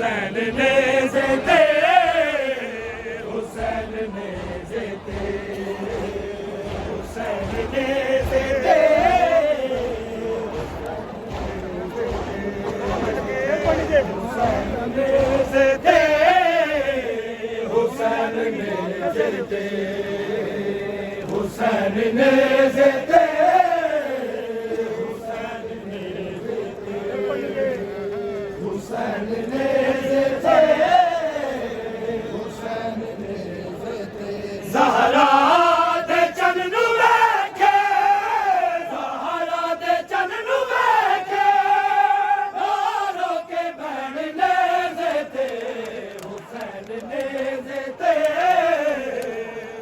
हुसैन ने ज़ेते हुसैन ने ज़ेते हुसैन ने ज़ेते हुसैन ने ज़ेते हुसैन ने ज़ेते हुसैन ने ज़ेते ज़हरा दे चन नू वेखे ज़हरा दे चन नू वेखे रो के बहन ने ज़ेते हुसैन ने ज़ेते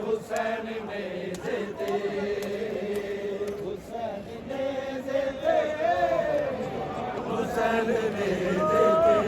हुसैन ने ज़ेते हुसैन ने ज़ेते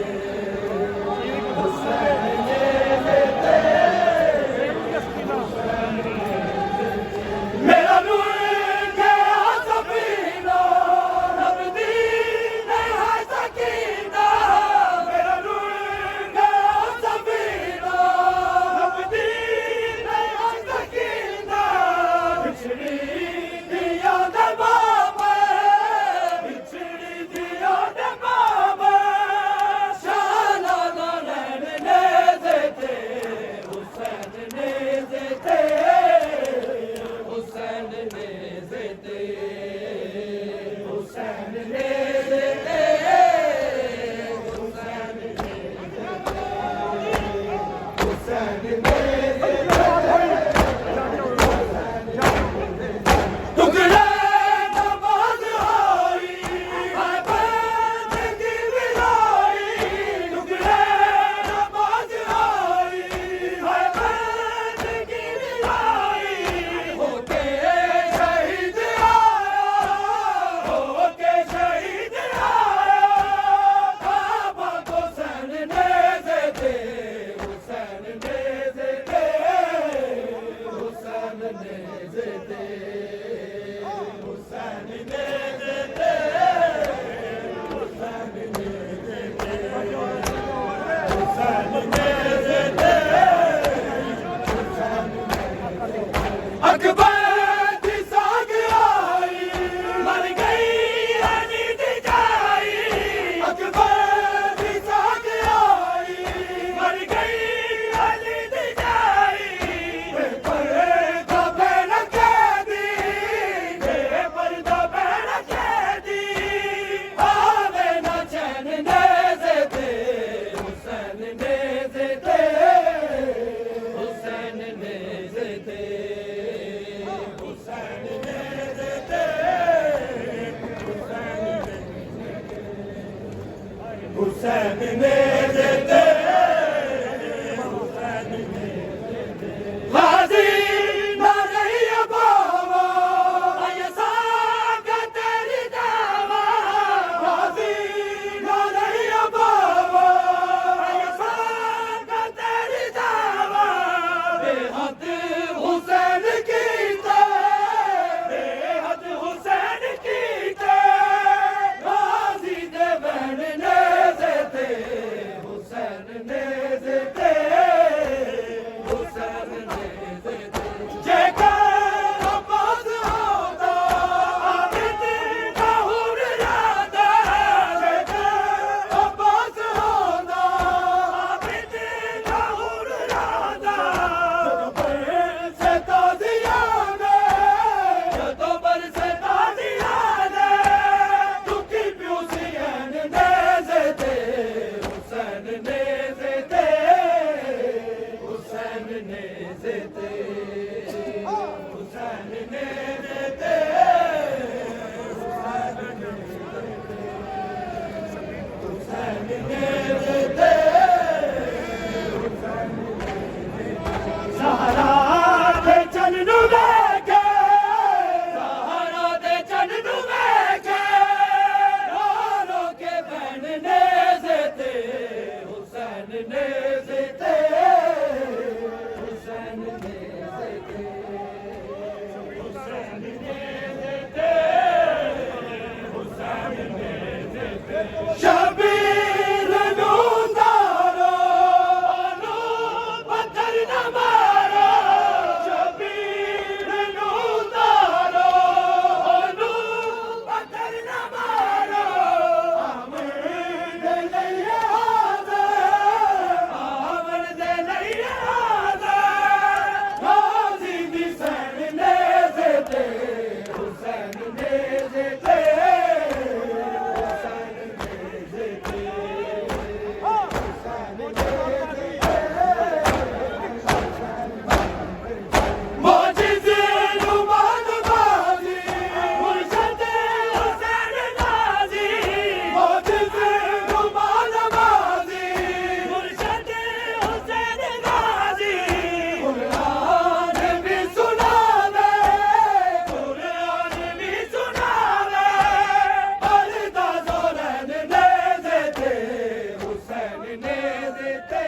हुसैन ने ज़ेते हुसैन ने ज़ेते गाज़ी ना रही बाबा ये साका तेरी दावा गाज़ी ना रही बाबा ये साका तेरी दावा बेहद हुसैन की बेहद हुसैन की गाज़ी दे बहन ने हुसैन ने ज़ेते हुसैन ने ज़ेते जेकर अब्बास होता आबिद ज़हूर यादा जेकर अब्बास होता आबिद ज़हूर यादा जदों पर से ताज़िया दे दुखी प्यूसियन ने ज़ेते हुसैन ने ज़ेते हुसैन ने ज़ेते हुसैन ने ज़ेते हुसैन ने ज़ेते ज़हरा दे चन नू वेखे ज़हरा दे चन नू वेखे रो के बहन ने ज़ेते हुसैन ने ज़ेते हुसैन ने ज़ेते हुसैन ने ज़ेते हुसैन ने ज़ेते शबीर नूज़ा ਨੇ ਦਿੱਤੇ